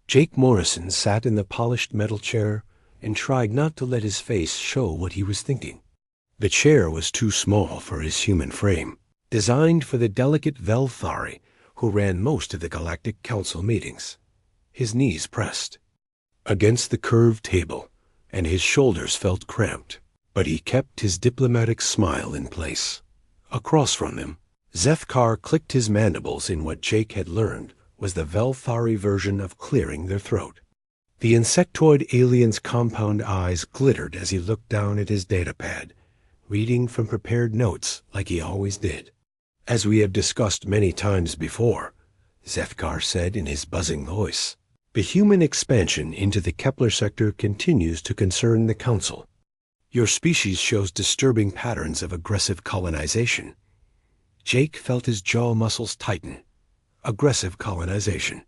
Jake Morrison sat in the polished metal chair and tried not to let his face show what he was thinking. The chair was too small for his human frame, designed for the delicate Velthari who ran most of the Galactic Council meetings. His knees pressed against the curved table, and his shoulders felt cramped, but he kept his diplomatic smile in place. Across from him, Zethkar clicked his mandibles in what Jake had learned was the Velthari version of clearing their throat. The insectoid alien's compound eyes glittered as he looked down at his datapad, reading from prepared notes like he always did. As we have discussed many times before, Zethkar said in his buzzing voice, the human expansion into the Kepler sector continues to concern the Council. Your species shows disturbing patterns of aggressive colonization. Jake felt his jaw muscles tighten. Aggressive colonization.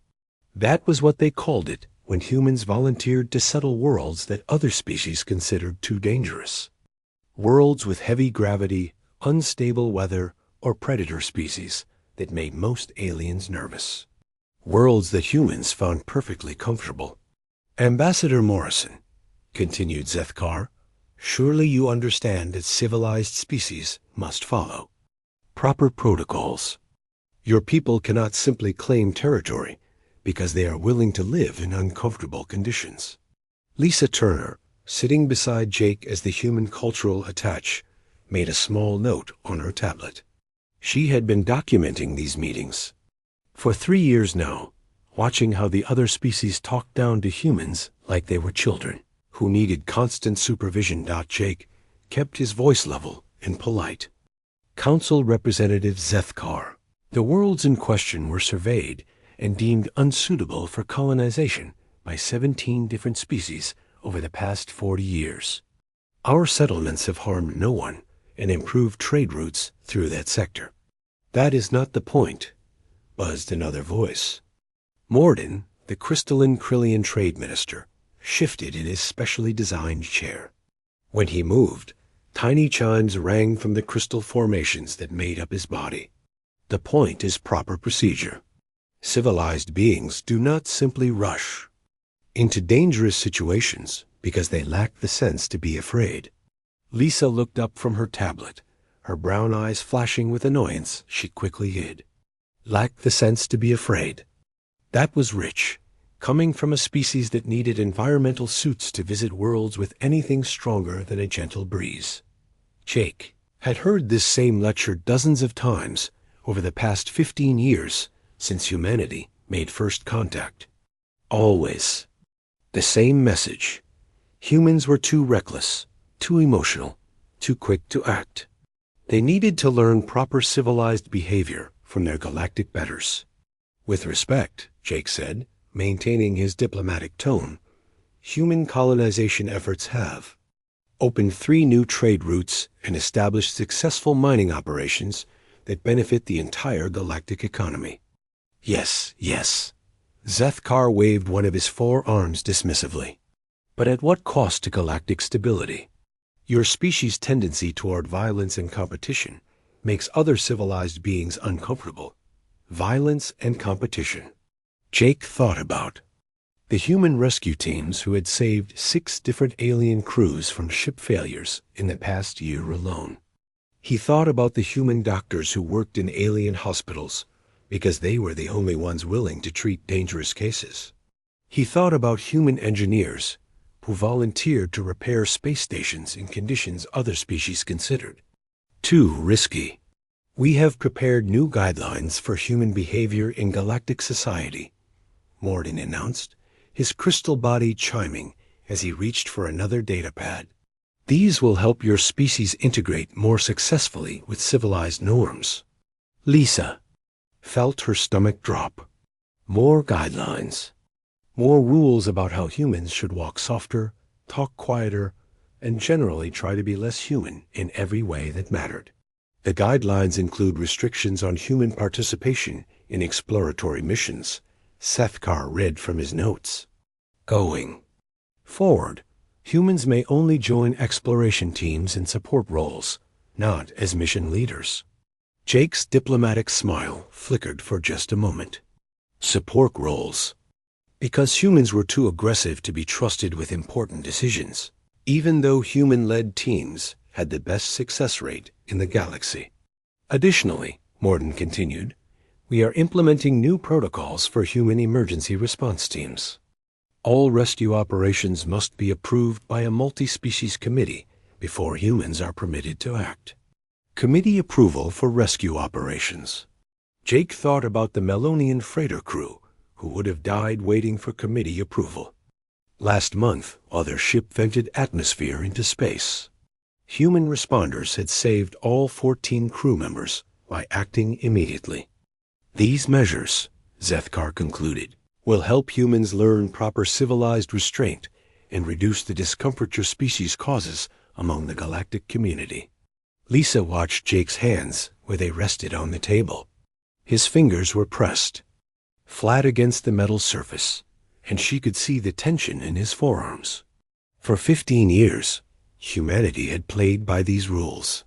That was what they called it when humans volunteered to settle worlds that other species considered too dangerous. Worlds with heavy gravity, unstable weather, or predator species that made most aliens nervous. Worlds that humans found perfectly comfortable. Ambassador Morrison, continued Zethkar, surely you understand that civilized species must follow proper protocols. Your people cannot simply claim territory because they are willing to live in uncomfortable conditions. Lisa Turner, sitting beside Jake as the human cultural attaché, made a small note on her tablet. She had been documenting these meetings for 3 years now, watching how the other species talked down to humans like they were children who needed constant supervision. Jake kept his voice level and polite. Council Representative Zethkar. The worlds in question were surveyed and deemed unsuitable for colonization by 17 different species over the past 40 years. Our settlements have harmed no one and improved trade routes through that sector. That is not the point, buzzed another voice. Morden, the crystalline Krillian trade minister, shifted in his specially designed chair. When he moved, tiny chimes rang from the crystal formations that made up his body. The point is proper procedure. Civilized beings do not simply rush into dangerous situations because they lack the sense to be afraid. Lisa looked up from her tablet, her brown eyes flashing with annoyance she quickly hid. Lack the sense to be afraid. That was rich, coming from a species that needed environmental suits to visit worlds with anything stronger than a gentle breeze. Jake had heard this same lecture dozens of times over the past 15 years since humanity made first contact. Always the same message. Humans were too reckless, too emotional, too quick to act. They needed to learn proper civilized behavior from their galactic betters. With respect, Jake said, maintaining his diplomatic tone, human colonization efforts have opened 3 new trade routes and established successful mining operations that benefit the entire galactic economy. Yes, yes. Zethkar waved one of his 4 arms dismissively. But at what cost to galactic stability? Your species' tendency toward violence and competition makes other civilized beings uncomfortable. Violence and competition. Jake thought about the human rescue teams who had saved 6 different alien crews from ship failures in the past year alone. He thought about the human doctors who worked in alien hospitals because they were the only ones willing to treat dangerous cases. He thought about human engineers who volunteered to repair space stations in conditions other species considered too risky. We have prepared new guidelines for human behavior in galactic society, Morden announced, his crystal body chiming as he reached for another datapad. These will help your species integrate more successfully with civilized norms. Lisa felt her stomach drop. More guidelines. More rules about how humans should walk softer, talk quieter, and generally try to be less human in every way that mattered. The guidelines include restrictions on human participation in exploratory missions, Zethkar read from his notes. Going forward, humans may only join exploration teams in support roles, not as mission leaders. Jake's diplomatic smile flickered for just a moment. Support roles. because humans were too aggressive to be trusted with important decisions, even though human-led teams had the best success rate in the galaxy. Additionally, Morden continued, we are implementing new protocols for human emergency response teams. All rescue operations must be approved by a multi-species committee before humans are permitted to act. Committee approval for rescue operations. Jake thought about the Melonian freighter crew who would have died waiting for committee approval. Last month, while their ship vented atmosphere into space, human responders had saved all 14 crew members by acting immediately. These measures, Zethkar concluded, will help humans learn proper civilized restraint and reduce the discomfort your species causes among the galactic community. Lisa watched Jake's hands where they rested on the table. His fingers were pressed, flat against the metal surface, and she could see the tension in his forearms. For 15 years, humanity had played by these rules.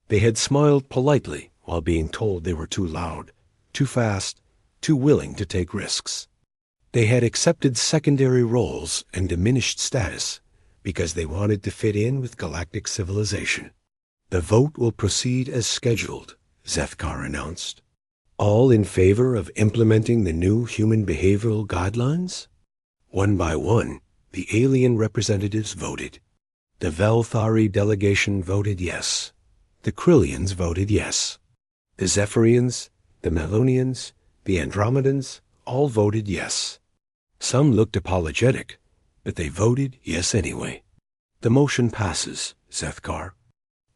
They had smiled politely while being told they were too loud, too fast, too willing to take risks. They had accepted secondary roles and diminished status because they wanted to fit in with galactic civilization. The vote will proceed as scheduled, Zethkar announced. All in favor of implementing the new human behavioral guidelines? One by one, the alien representatives voted. The Velthari delegation voted yes. The Krillians voted yes. The Zephyrians, the Melonians, the Andromedans all voted yes. Some looked apologetic, but they voted yes anyway. The motion passes, Zethkar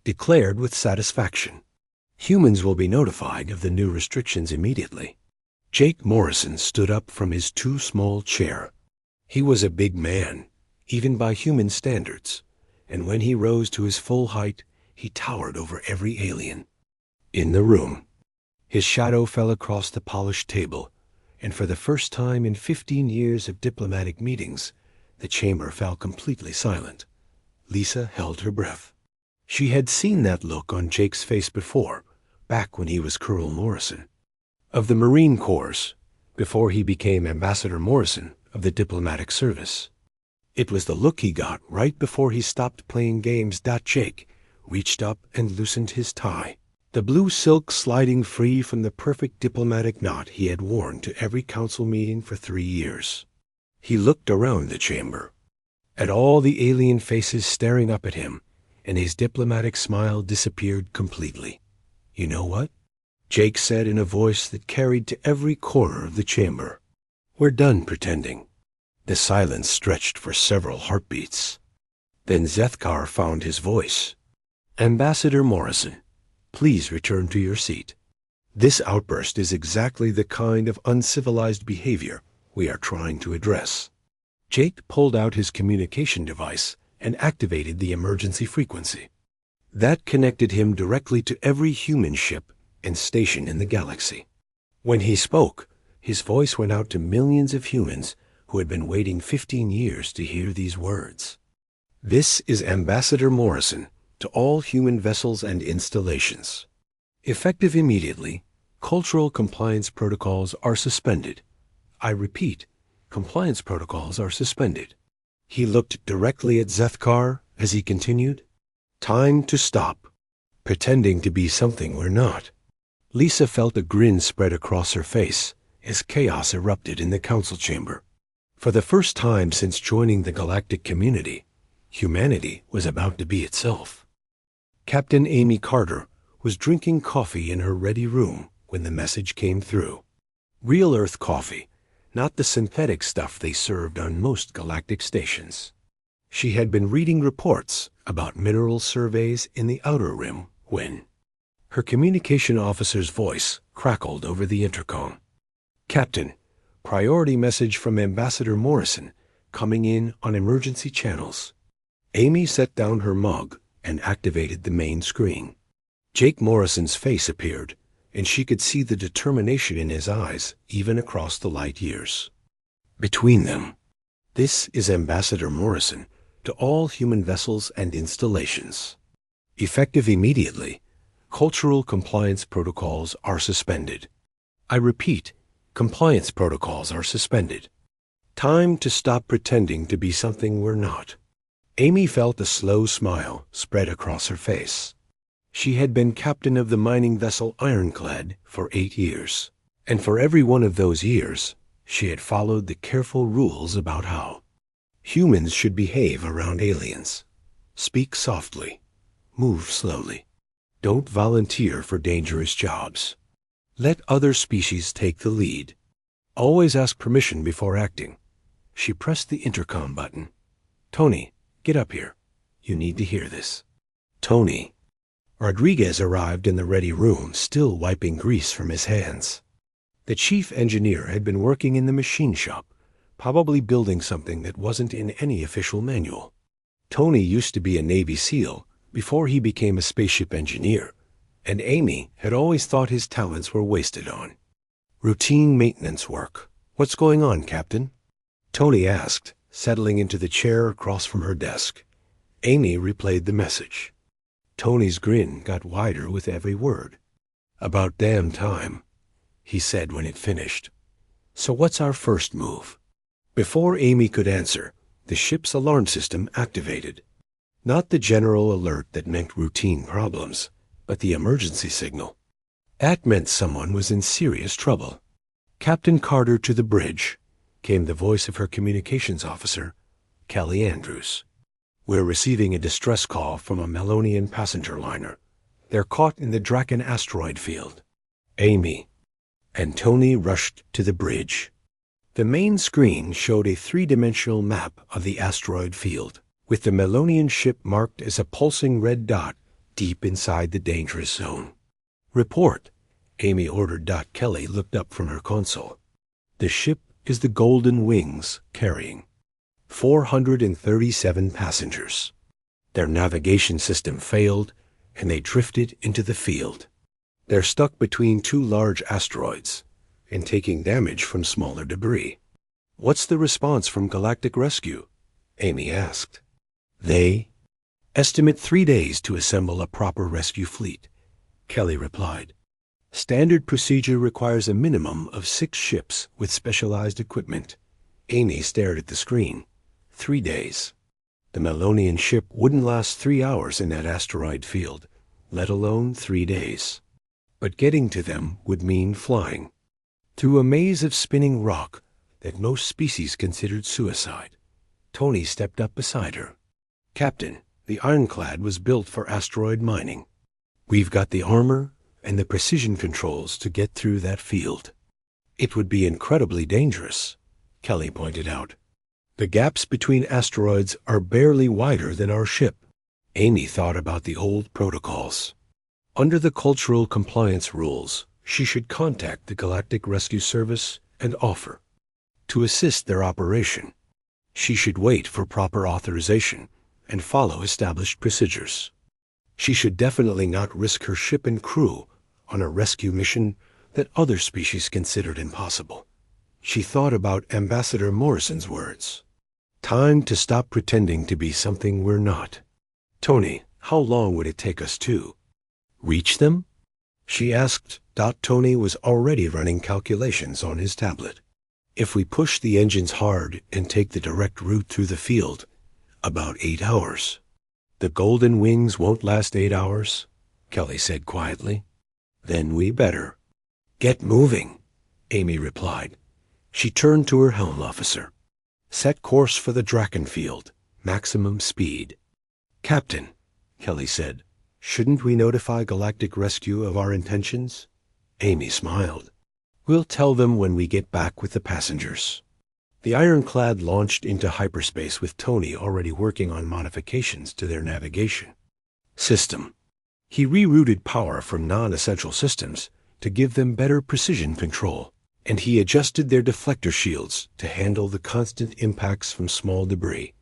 declared with satisfaction. Humans will be notified of the new restrictions immediately. Jake Morrison stood up from his too small chair. He was a big man, even by human standards, and when he rose to his full height, he towered over every alien. In the room, his shadow fell across the polished table, and for the first time in 15 years of diplomatic meetings, the chamber fell completely silent. Lisa held her breath. She had seen that look on Jake's face before, back when he was Colonel Morrison of the Marine Corps, before he became Ambassador Morrison of the Diplomatic Service. It was the look he got right before he stopped playing games. Jake reached up and loosened his tie, the blue silk sliding free from the perfect diplomatic knot he had worn to every council meeting for 3 years. He looked around the chamber, at all the alien faces staring up at him, and his diplomatic smile disappeared completely. You know what? Jake said in a voice that carried to every corner of the chamber. We're done pretending. The silence stretched for several heartbeats. Then Zethkar found his voice. Ambassador Morrison, please return to your seat. This outburst is exactly the kind of uncivilized behavior we are trying to address. Jake pulled out his communication device and activated the emergency frequency. That connected him directly to every human ship and station in the galaxy. When he spoke, his voice went out to millions of humans who had been waiting 15 years to hear these words. This is Ambassador Morrison to all human vessels and installations. Effective immediately, cultural compliance protocols are suspended. I repeat, compliance protocols are suspended. He looked directly at Zethkar as he continued. Time to stop, pretending to be something we're not. Lisa felt a grin spread across her face as chaos erupted in the council chamber. For the first time since joining the galactic community, humanity was about to be itself. Captain Amy Carter was drinking coffee in her ready room when the message came through. Real Earth coffee, not the synthetic stuff they served on most galactic stations. She had been reading reports about mineral surveys in the Outer Rim when her communication officer's voice crackled over the intercom. Captain, priority message from Ambassador Morrison coming in on emergency channels. Amy set down her mug and activated the main screen. Jake Morrison's face appeared, and she could see the determination in his eyes even across the light years. Between them, this is Ambassador Morrison to all human vessels and installations. Effective immediately, cultural compliance protocols are suspended. I repeat, compliance protocols are suspended. Time to stop pretending to be something we're not. Amy felt a slow smile spread across her face. She had been captain of the mining vessel Ironclad for 8 years, and for every one of those years, she had followed the careful rules about how humans should behave around aliens. Speak softly. Move slowly. Don't volunteer for dangerous jobs. Let other species take the lead. Always ask permission before acting. She pressed the intercom button. Tony, get up here. You need to hear this. Tony. Rodriguez arrived in the ready room, still wiping grease from his hands. The chief engineer had been working in the machine shop, probably building something that wasn't in any official manual. Tony used to be a Navy SEAL before he became a spaceship engineer, and Amy had always thought his talents were wasted on routine maintenance work. What's going on, Captain? Tony asked, settling into the chair across from her desk. Amy replayed the message. Tony's grin got wider with every word. About damn time, he said when it finished. So what's our first move? Before Amy could answer, the ship's alarm system activated. Not the general alert that meant routine problems, but the emergency signal. That meant someone was in serious trouble. Captain Carter to the bridge, came the voice of her communications officer, Kelly Andrews. We're receiving a distress call from a Melonian passenger liner. They're caught in the Draken asteroid field. Amy and Tony rushed to the bridge. The main screen showed a three-dimensional map of the asteroid field, with the Melonian ship marked as a pulsing red dot deep inside the dangerous zone. Report, Amy ordered. Kelly looked up from her console. The ship is the Golden Wings, carrying 437 passengers. Their navigation system failed, and they drifted into the field. They're stuck between two large asteroids and taking damage from smaller debris. What's the response from Galactic Rescue? Amy asked. They estimate 3 days to assemble a proper rescue fleet, Kelly replied. Standard procedure requires a minimum of 6 ships with specialized equipment. Amy stared at the screen. 3 days. The Melonian ship wouldn't last 3 hours in that asteroid field, let alone 3 days. But getting to them would mean flying through a maze of spinning rock that most species considered suicide. Tony stepped up beside her. Captain, the Ironclad was built for asteroid mining. We've got the armor and the precision controls to get through that field. It would be incredibly dangerous, Kelly pointed out. The gaps between asteroids are barely wider than our ship. Amy thought about the old protocols. Under the cultural compliance rules, she should contact the Galactic Rescue Service and offer to assist their operation. She should wait for proper authorization and follow established procedures. She should definitely not risk her ship and crew on a rescue mission that other species considered impossible. She thought about Ambassador Morrison's words. Time to stop pretending to be something we're not. Tony, how long would it take us to reach them? She asked. Tony was already running calculations on his tablet. If we push the engines hard and take the direct route through the field, about 8 hours. The Golden Wings won't last 8 hours, Kelly said quietly. Then we better get moving, Amy replied. She turned to her helm officer. Set course for the Draken field, maximum speed. Captain, Kelly said, shouldn't we notify Galactic Rescue of our intentions? Amy smiled. We'll tell them when we get back with the passengers. The Ironclad launched into hyperspace with Tony already working on modifications to their navigation system. He rerouted power from non-essential systems to give them better precision control, and he adjusted their deflector shields to handle the constant impacts from small debris.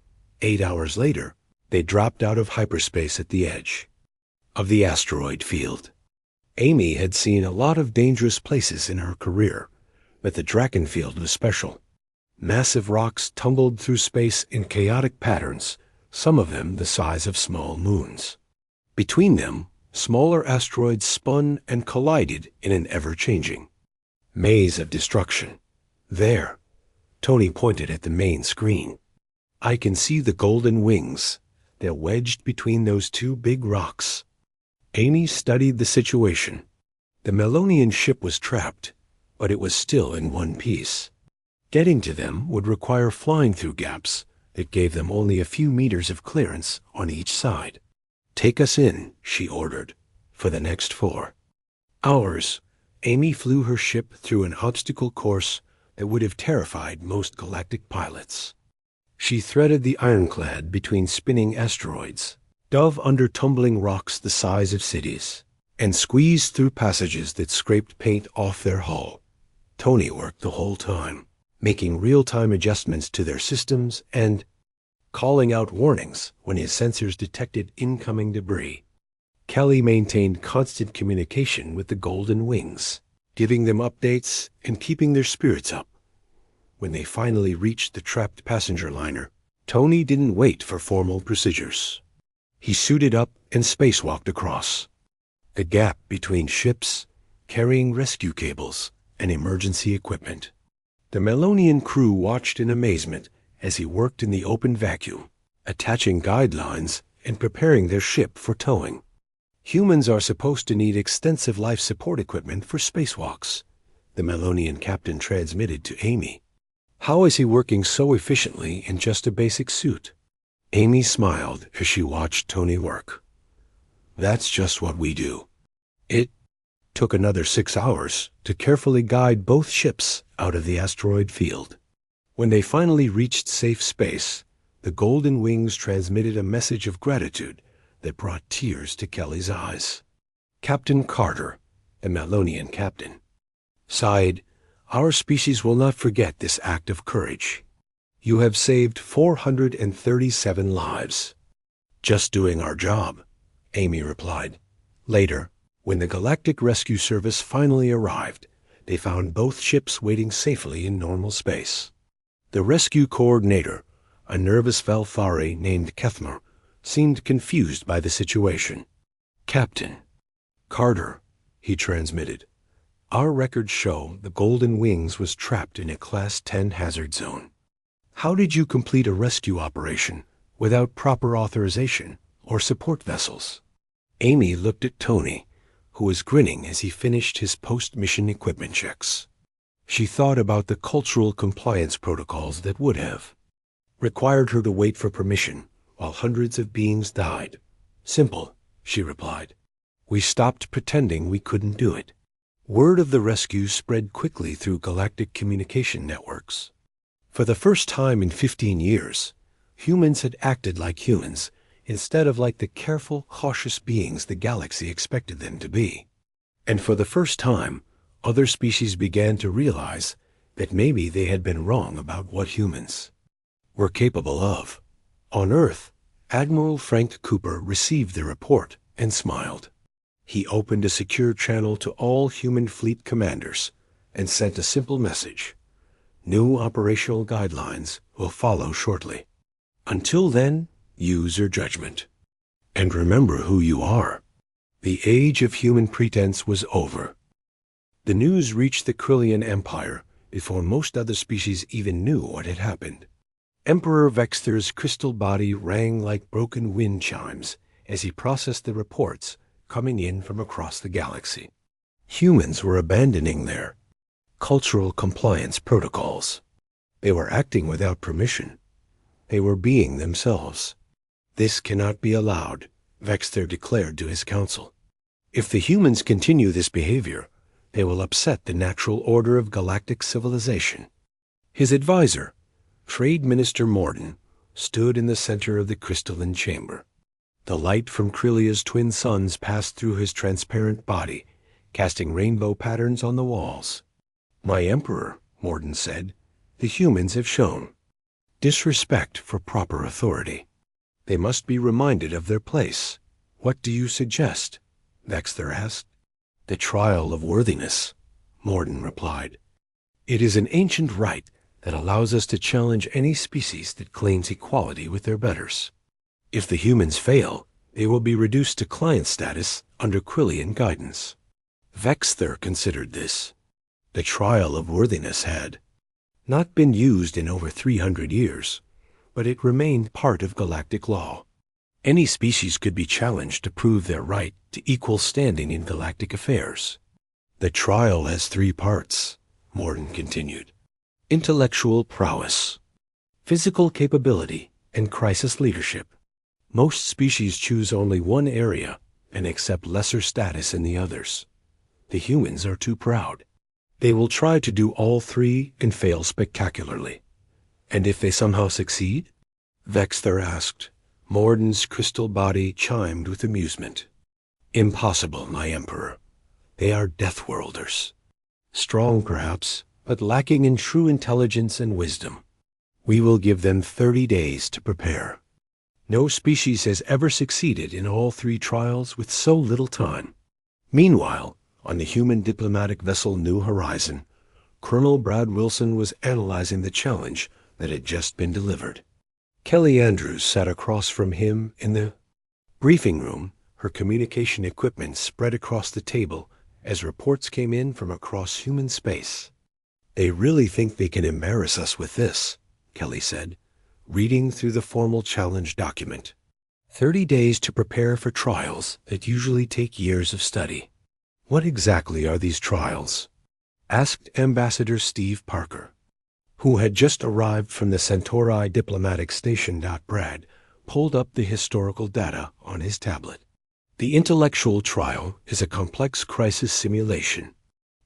8 hours later, they dropped out of hyperspace at the edge of the asteroid field. Amy had seen a lot of dangerous places in her career, but the Draken field was special. Massive rocks tumbled through space in chaotic patterns, some of them the size of small moons. Between them, smaller asteroids spun and collided in an ever-changing maze of destruction. There, Tony pointed at the main screen. "I can see the golden wings. They're wedged between those two big rocks." Amy studied the situation. The Melonian ship was trapped, but it was still in one piece. Getting to them would require flying through gaps that gave them only a few meters of clearance on each side. "Take us in," she ordered, "for the next 4 hours." Amy flew her ship through an obstacle course that would have terrified most galactic pilots. She threaded the ironclad between spinning asteroids, dove under tumbling rocks the size of cities, and squeezed through passages that scraped paint off their hull. Tony worked the whole time, making real-time adjustments to their systems and calling out warnings when his sensors detected incoming debris. Kelly maintained constant communication with the Golden Wings, giving them updates and keeping their spirits up. When they finally reached the trapped passenger liner, Tony didn't wait for formal procedures. He suited up and spacewalked across the gap between ships, carrying rescue cables and emergency equipment. The Melonian crew watched in amazement as he worked in the open vacuum, attaching guidelines and preparing their ship for towing. Humans are supposed to need extensive life support equipment for spacewalks, the Melonian captain transmitted to Amy. How is he working so efficiently in just a basic suit? Amy smiled as she watched Tony work. "That's just what we do." It took another 6 hours to carefully guide both ships out of the asteroid field. When they finally reached safe space, the Golden Wings transmitted a message of gratitude that brought tears to Kelly's eyes. Captain Carter, the Melonian captain, sighed, "Our species will not forget this act of courage. You have saved 437 lives." "Just doing our job," Amy replied. Later, when the Galactic Rescue Service finally arrived, they found both ships waiting safely in normal space. The rescue coordinator, a nervous Velthari named Kethmer, seemed confused by the situation. "Captain Carter," he transmitted, "our records show the Golden Wings was trapped in a Class 10 hazard zone. How did you complete a rescue operation without proper authorization or support vessels?" Amy looked at Tony, who was grinning as he finished his post-mission equipment checks. She thought about the cultural compliance protocols that would have required her to wait for permission while hundreds of beings died. "Simple," she replied. "We stopped pretending we couldn't do it." Word of the rescue spread quickly through galactic communication networks. For the first time in 15 years, humans had acted like humans instead of like the careful, cautious beings the galaxy expected them to be. And for the first time, other species began to realize that maybe they had been wrong about what humans were capable of. On Earth, Admiral Frank Cooper received the report and smiled. He opened a secure channel to all human fleet commanders and sent a simple message: "New operational guidelines will follow shortly. Until then, use your judgment. And remember who you are." The age of human pretense was over. The news reached the Krillian Empire before most other species even knew what had happened. Emperor Vexther's crystal body rang like broken wind chimes as he processed the reports coming in from across the galaxy. Humans were abandoning their cultural compliance protocols. They were acting without permission. They were being themselves. "This cannot be allowed," Vexther declared to his council. "If the humans continue this behavior, they will upset the natural order of galactic civilization." His advisor, Trade Minister Morden, stood in the center of the crystalline chamber. The light from Krillia's twin suns passed through his transparent body, casting rainbow patterns on the walls. "My Emperor," Morden said, "the humans have shown disrespect for proper authority. They must be reminded of their place." "What do you suggest?" Vexther asked. "The trial of worthiness," Morden replied. "It is an ancient rite that allows us to challenge any species that claims equality with their betters. If the humans fail, they will be reduced to client status under Krillian guidance." Vexther considered this. The trial of worthiness had not been used in over 300 years, but it remained part of galactic law. Any species could be challenged to prove their right to equal standing in galactic affairs. The trial has 3 parts, Morden continued. Intellectual prowess, physical capability, and crisis leadership. Most species choose only one area and accept lesser status in the others. The humans are too proud. They will try to do all 3 and fail spectacularly. And if they somehow succeed? Vexter asked. Morden's crystal body chimed with amusement. Impossible, my emperor. They are Deathworlders. Strong, perhaps, but lacking in true intelligence and wisdom. We will give them 30 days to prepare. No species has ever succeeded in all 3 trials with so little time. Meanwhile, on the human diplomatic vessel New Horizon, Colonel Brad Wilson was analyzing the challenge that had just been delivered. Kelly Andrews sat across from him in the briefing room, her communication equipment spread across the table as reports came in from across human space. They really think they can embarrass us with this, Kelly said, reading through the formal challenge document. 30 days to prepare for trials that usually take years of study. What exactly are these trials? Asked Ambassador Steve Parker, who had just arrived from the Centauri diplomatic station. Brad pulled up the historical data on his tablet. The intellectual trial is a complex crisis simulation.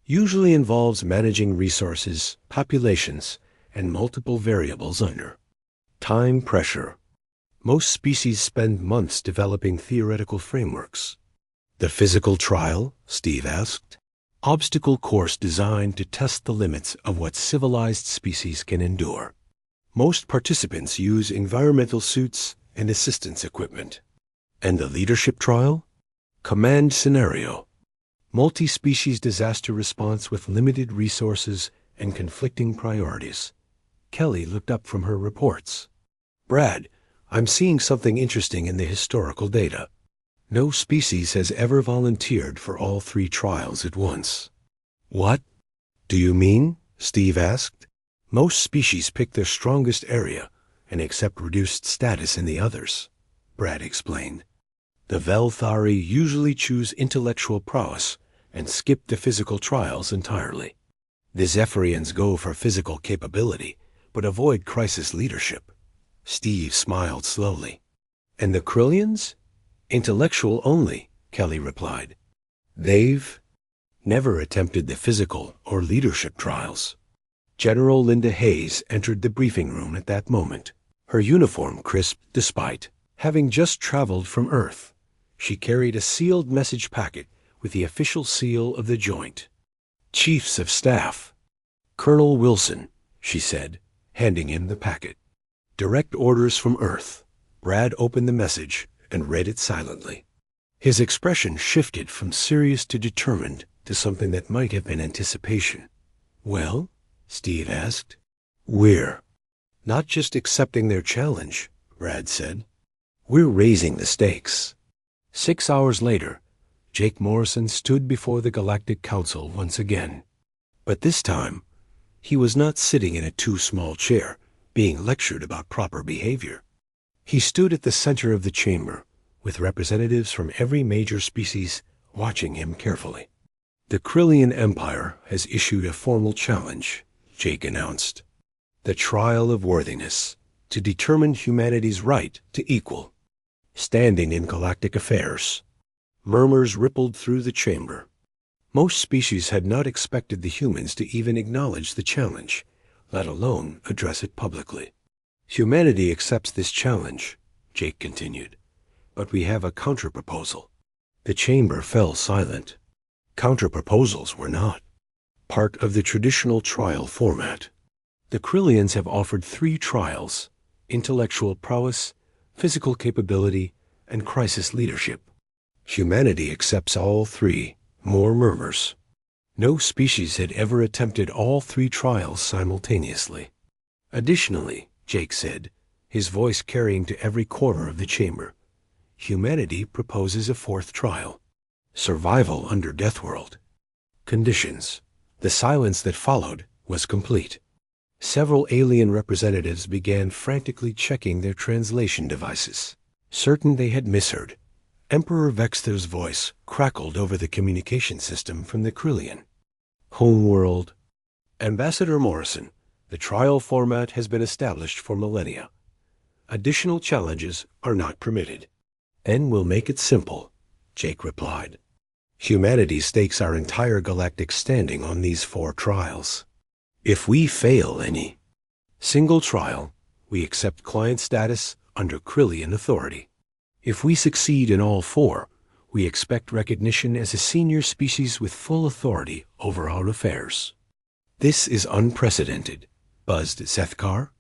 Usually involves managing resources, populations, and multiple variables under time pressure. Most species spend months developing theoretical frameworks. The physical trial, Steve asked, obstacle course designed to test the limits of what civilized species can endure. Most participants use environmental suits and assistance equipment. And the leadership trial? Command scenario. Multi-species disaster response with limited resources and conflicting priorities. Kelly looked up from her reports. Brad, I'm seeing something interesting in the historical data. No species has ever volunteered for all 3 trials at once. What do you mean? Steve asked. Most species pick their strongest area and accept reduced status in the others, Brad explained. The Velthari usually choose intellectual prowess and skip the physical trials entirely. The Zephyrians go for physical capability, but avoid crisis leadership. Steve smiled slowly. And the Krillians? Intellectual only, Kelly replied. They've never attempted the physical or leadership trials. General Linda Hayes entered the briefing room at that moment, her uniform crisp despite having just traveled from Earth. She carried a sealed message packet with the official seal of the joint. Chiefs of Staff. Colonel Wilson, she said, handing him the packet. Direct orders from Earth. Brad opened the message and read it silently. His expression shifted from serious to determined to something that might have been anticipation. Well? Steve asked. We're not just accepting their challenge, Brad said. We're raising the stakes. 6 hours later, Jake Morrison stood before the Galactic Council once again. But this time, he was not sitting in a too small chair, being lectured about proper behavior. He stood at the center of the chamber, with representatives from every major species watching him carefully. The Krillian Empire has issued a formal challenge, Jake announced. The trial of worthiness, to determine humanity's right to equal standing in galactic affairs. Murmurs rippled through the chamber. Most species had not expected the humans to even acknowledge the challenge, let alone address it publicly. Humanity accepts this challenge, Jake continued, but we have a counterproposal. The chamber fell silent. Counterproposals were not part of the traditional trial format. The Krillians have offered 3 trials: intellectual prowess, physical capability, and crisis leadership. Humanity accepts all 3. More murmurs. No species had ever attempted all 3 trials simultaneously. Additionally, Jake said, his voice carrying to every corner of the chamber, humanity proposes a 4th trial. Survival under Deathworld. Conditions. The silence that followed was complete. Several alien representatives began frantically checking their translation devices. Certain they had misheard, Emperor Vexther's voice crackled over the communication system from the Krillian. Homeworld. Ambassador Morrison, the trial format has been established for millennia. Additional challenges are not permitted. And we'll make it simple, Jake replied. Humanity stakes our entire galactic standing on these 4 trials. If we fail any single trial, we accept client status under Krillian authority. If we succeed in all 4, we expect recognition as a senior species with full authority over our affairs. This is unprecedented, buzzed Sethkar.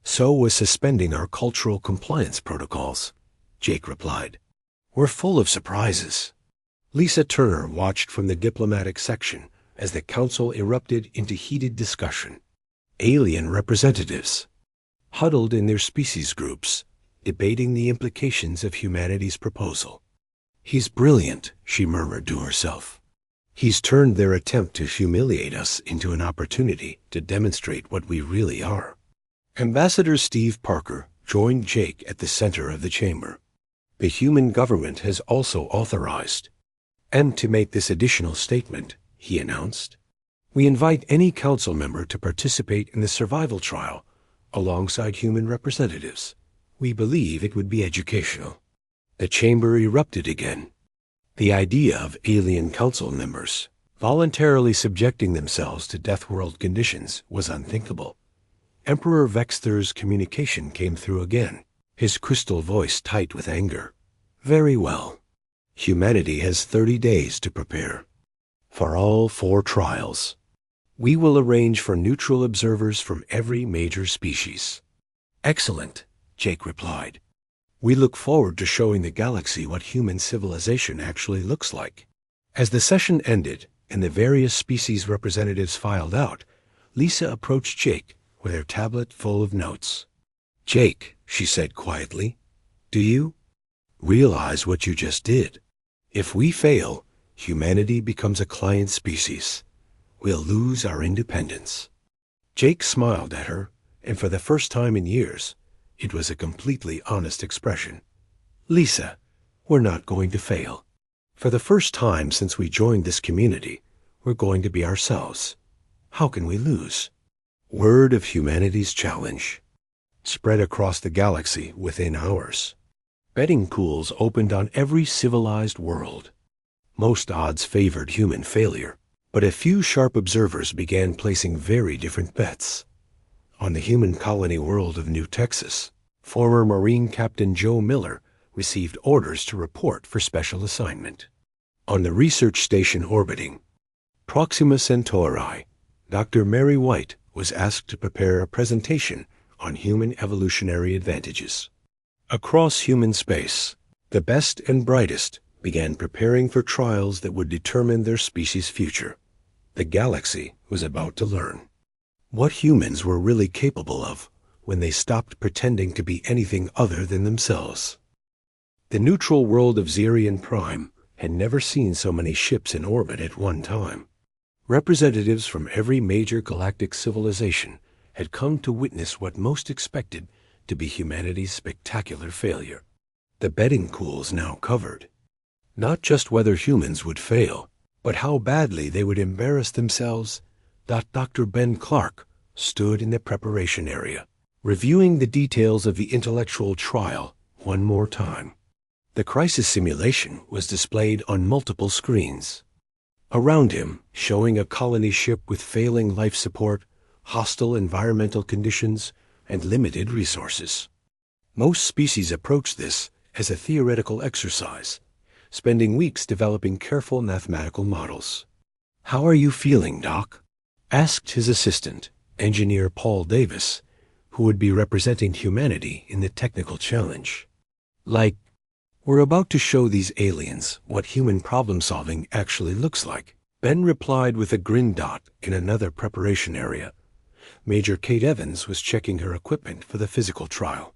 So was suspending our cultural compliance protocols, Jake replied. We're full of surprises. Lisa Turner watched from the diplomatic section as the council erupted into heated discussion. Alien representatives, huddled in their species groups, debating the implications of humanity's proposal. He's brilliant, she murmured to herself. He's turned their attempt to humiliate us into an opportunity to demonstrate what we really are. Ambassador Steve Parker joined Jake at the center of the chamber. The human government has also authorized. And to make this additional statement, he announced, we invite any council member to participate in the survival trial alongside human representatives. We believe it would be educational. The chamber erupted again. The idea of alien council members voluntarily subjecting themselves to Deathworld conditions was unthinkable. Emperor Vexther's communication came through again, his crystal voice tight with anger. Very well. Humanity has 30 days to prepare. For all 4 trials, we will arrange for neutral observers from every major species. Excellent, Jake replied. We look forward to showing the galaxy what human civilization actually looks like. As the session ended and the various species representatives filed out, Lisa approached Jake with her tablet full of notes. Jake, she said quietly, do you realize what you just did? If we fail, humanity becomes a client species. We'll lose our independence. Jake smiled at her, and for the first time in years, it was a completely honest expression. Lisa, we're not going to fail. For the first time since we joined this community, we're going to be ourselves. How can we lose? Word of humanity's challenge spread across the galaxy within hours. Betting pools opened on every civilized world. Most odds favored human failure, but a few sharp observers began placing very different bets. On the human colony world of New Texas, former Marine Captain Joe Miller received orders to report for special assignment. On the research station orbiting Proxima Centauri, Dr. Mary White was asked to prepare a presentation on human evolutionary advantages. Across human space, the best and brightest began preparing for trials that would determine their species' future. The galaxy was about to learn what humans were really capable of when they stopped pretending to be anything other than themselves. The neutral world of Xerion Prime had never seen so many ships in orbit at one time. Representatives from every major galactic civilization had come to witness what most expected to be humanity's spectacular failure. The betting pools now covered not just whether humans would fail, but how badly they would embarrass themselves. Dr. Ben Clark stood in the preparation area, reviewing the details of the intellectual trial one more time. The crisis simulation was displayed on multiple screens. Around him, showing a colony ship with failing life support, hostile environmental conditions, and limited resources. Most species approach this as a theoretical exercise, spending weeks developing careful mathematical models. "How are you feeling, Doc?" asked his assistant, engineer Paul Davis, who would be representing humanity in the technical challenge. "Like, we're about to show these aliens what human problem-solving actually looks like," Ben replied with a grin. In another preparation area, Major Kate Evans was checking her equipment for the physical trial.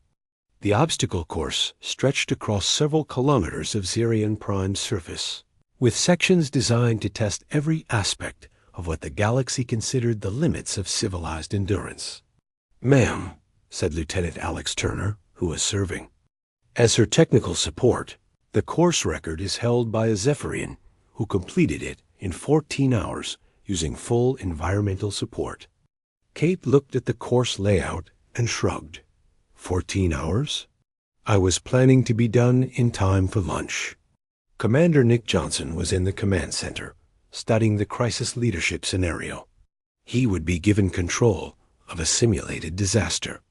The obstacle course stretched across several kilometers of Xerion Prime's surface, with sections designed to test every aspect of what the galaxy considered the limits of civilized endurance. "Ma'am," said Lieutenant Alex Turner, who was serving. As her technical support, the course record is held by a Zephyrian who completed it in 14 hours using full environmental support. Kate looked at the course layout and shrugged. 14 hours? I was planning to be done in time for lunch. Commander Nick Johnson was in the command center, studying the crisis leadership scenario. He would be given control of a simulated disaster.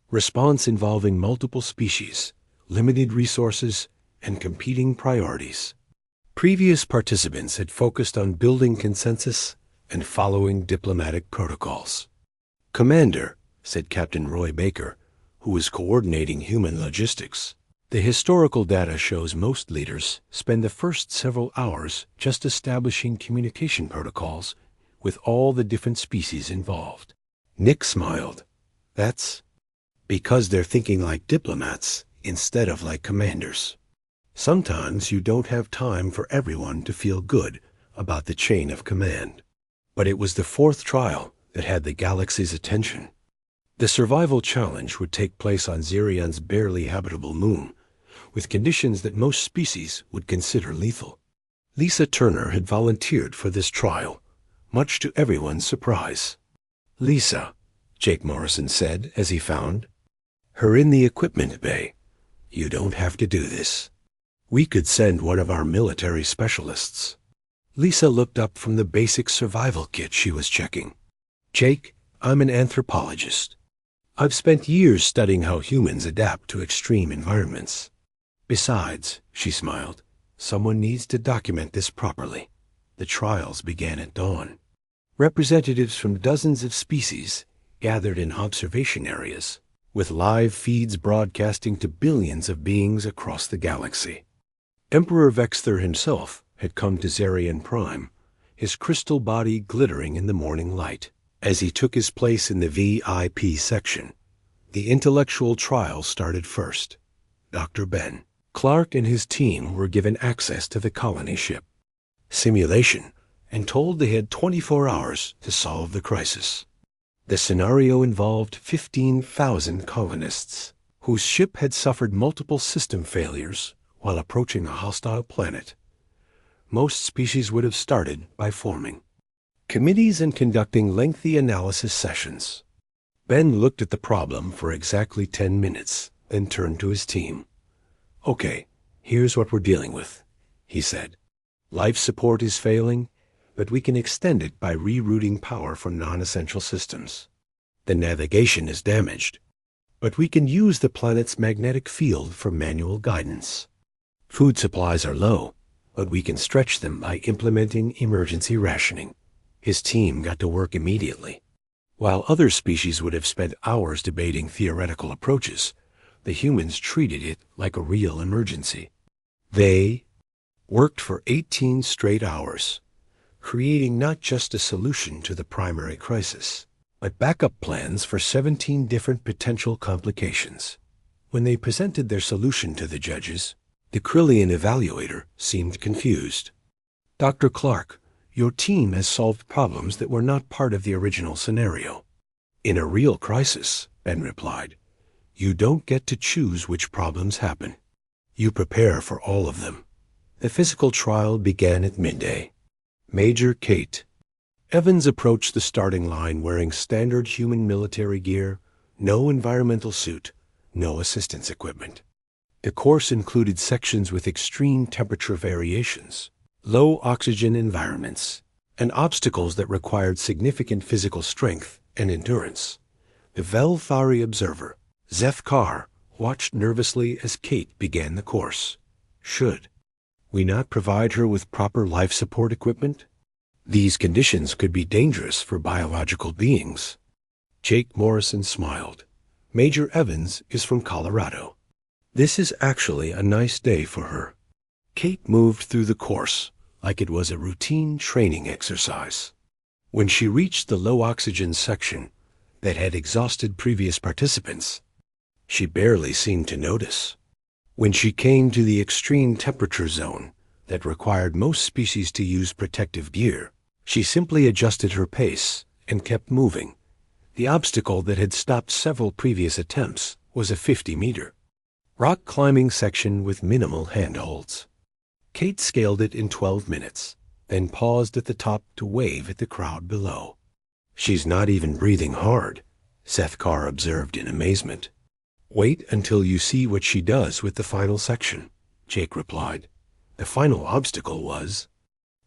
Response involving multiple species, limited resources, and competing priorities. Previous participants had focused on building consensus and following diplomatic protocols. "Commander," said Captain Roy Baker, who was coordinating human logistics, "the historical data shows most leaders spend the first several hours just establishing communication protocols with all the different species involved." Nick smiled. "That's because they're thinking like diplomats instead of like commanders. Sometimes you don't have time for everyone to feel good about the chain of command." But it was the fourth trial that had the galaxy's attention. The survival challenge would take place on Zirion's barely habitable moon, with conditions that most species would consider lethal. Lisa Turner had volunteered for this trial, much to everyone's surprise. "Lisa," Jake Morrison said as he found her in the equipment bay, "you don't have to do this. We could send one of our military specialists." Lisa looked up from the basic survival kit she was checking. "Jake, I'm an anthropologist. I've spent years studying how humans adapt to extreme environments. Besides," she smiled, "someone needs to document this properly." The trials began at dawn. Representatives from dozens of species gathered in observation areas, with live feeds broadcasting to billions of beings across the galaxy. Emperor Vexthur himself had come to Zarian Prime, his crystal body glittering in the morning light. As he took his place in the VIP section, the intellectual trial started first. Dr. Ben Clark and his team were given access to the colony ship simulation and told they had 24 hours to solve the crisis. The scenario involved 15,000 colonists, whose ship had suffered multiple system failures while approaching a hostile planet. Most species would have started by forming committees and conducting lengthy analysis sessions. Ben looked at the problem for exactly 10 minutes, then turned to his team. "Okay, here's what we're dealing with," he said. "Life support is failing, but we can extend it by rerouting power from non-essential systems. The navigation is damaged, but we can use the planet's magnetic field for manual guidance. Food supplies are low, but we can stretch them by implementing emergency rationing." His team got to work immediately. While other species would have spent hours debating theoretical approaches, the humans treated it like a real emergency. They worked for 18 straight hours, creating not just a solution to the primary crisis, but backup plans for 17 different potential complications. When they presented their solution to the judges, the Krillian evaluator seemed confused. "Dr. Clark, your team has solved problems that were not part of the original scenario." "In a real crisis," Ben replied, "you don't get to choose which problems happen. You prepare for all of them." The physical trial began at midday. Major Kate Evans approached the starting line wearing standard human military gear, no environmental suit, no assistance equipment. The course included sections with extreme temperature variations, low oxygen environments, and obstacles that required significant physical strength and endurance. The Velthari observer, Zeth Carr, watched nervously as Kate began the course. Should we not provide her with proper life support equipment? These conditions could be dangerous for biological beings. Jake Morrison smiled. Major Evans is from Colorado. This is actually a nice day for her. Kate moved through the course like it was a routine training exercise. When she reached the low oxygen section that had exhausted previous participants, she barely seemed to notice. When she came to the extreme temperature zone that required most species to use protective gear, she simply adjusted her pace and kept moving, The obstacle that had stopped several previous attempts was a 50-meter rock climbing section with minimal handholds. Kate scaled it in 12 minutes, then paused at the top to wave at the crowd below. "She's not even breathing hard," Seth Carr observed in amazement. "Wait until you see what she does with the final section," Jake replied. The final obstacle was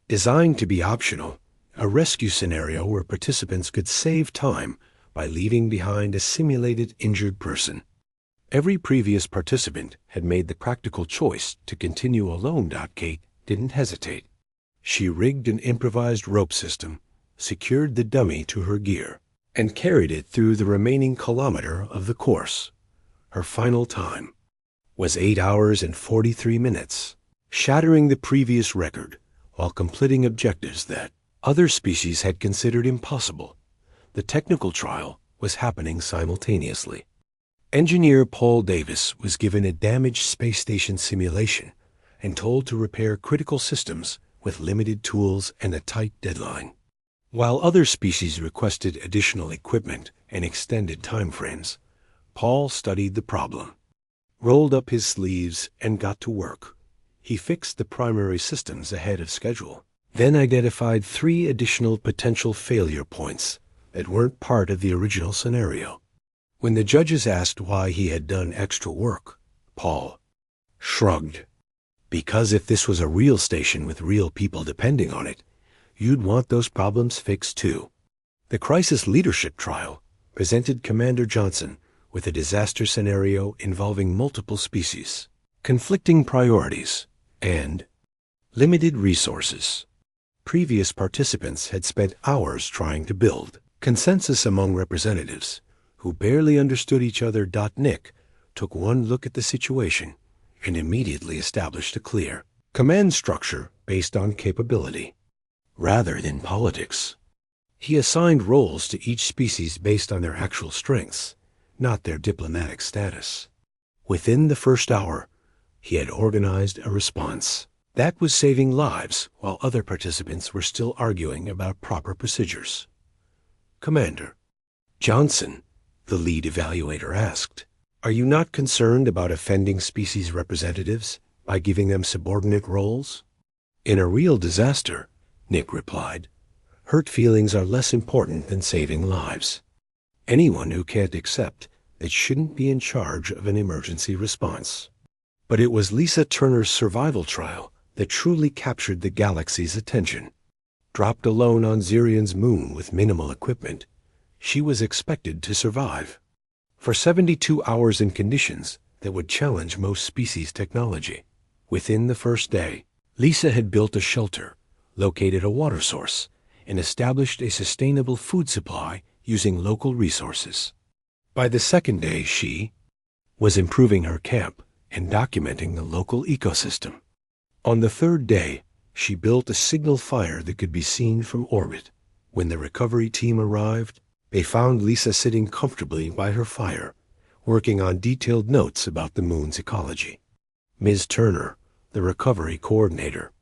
designed to be optional, a rescue scenario where participants could save time by leaving behind a simulated injured person. Every previous participant had made the practical choice to continue alone. Kate didn't hesitate. She rigged an improvised rope system, secured the dummy to her gear, and carried it through the remaining kilometer of the course. Her final time was 8 hours and 43 minutes, shattering the previous record while completing objectives that other species had considered impossible. The technical trial was happening simultaneously. Engineer Paul Davis was given a damaged space station simulation and told to repair critical systems with limited tools and a tight deadline. While other species requested additional equipment and extended time frames, Paul studied the problem, rolled up his sleeves, and got to work. He fixed the primary systems ahead of schedule, then identified 3 additional potential failure points that weren't part of the original scenario. When the judges asked why he had done extra work, Paul shrugged. "Because if this was a real station with real people depending on it, you'd want those problems fixed too." The crisis leadership trial presented Commander Johnson with a disaster scenario involving multiple species, conflicting priorities, and limited resources. Previous participants had spent hours trying to build consensus among representatives who barely understood each other. Nick took one look at the situation and immediately established a clear command structure based on capability, rather than politics. He assigned roles to each species based on their actual strengths, not their diplomatic status. Within the first hour, he had organized a response that was saving lives while other participants were still arguing about proper procedures. "Commander Johnson," the lead evaluator asked, "are you not concerned about offending species representatives by giving them subordinate roles?" "In a real disaster," Nick replied, "hurt feelings are less important than saving lives. Anyone who can't accept that shouldn't be in charge of an emergency response." But it was Lisa Turner's survival trial that truly captured the galaxy's attention. Dropped alone on Zirion's moon with minimal equipment, she was expected to survive for 72 hours in conditions that would challenge most species' technology. Within the first day, Lisa had built a shelter, located a water source, and established a sustainable food supply using local resources. By the second day, she was improving her camp and documenting the local ecosystem. On the third day, she built a signal fire that could be seen from orbit. When the recovery team arrived, they found Lisa sitting comfortably by her fire, working on detailed notes about the moon's ecology. Ms. Turner, the recovery coordinator,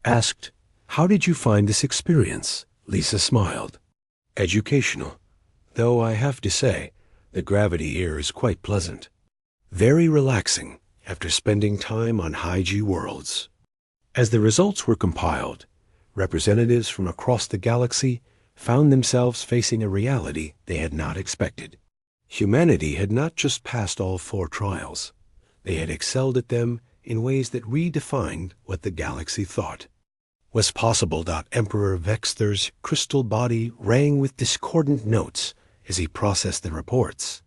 asked, "How did you find this experience?" Lisa smiled. "Educational, though I have to say, the gravity here is quite pleasant. Very relaxing after spending time on high-G worlds." As the results were compiled, representatives from across the galaxy found themselves facing a reality they had not expected. Humanity had not just passed all 4 trials. They had excelled at them in ways that redefined what the galaxy thought was possible. Emperor Vexther's crystal body rang with discordant notes as he processed the reports.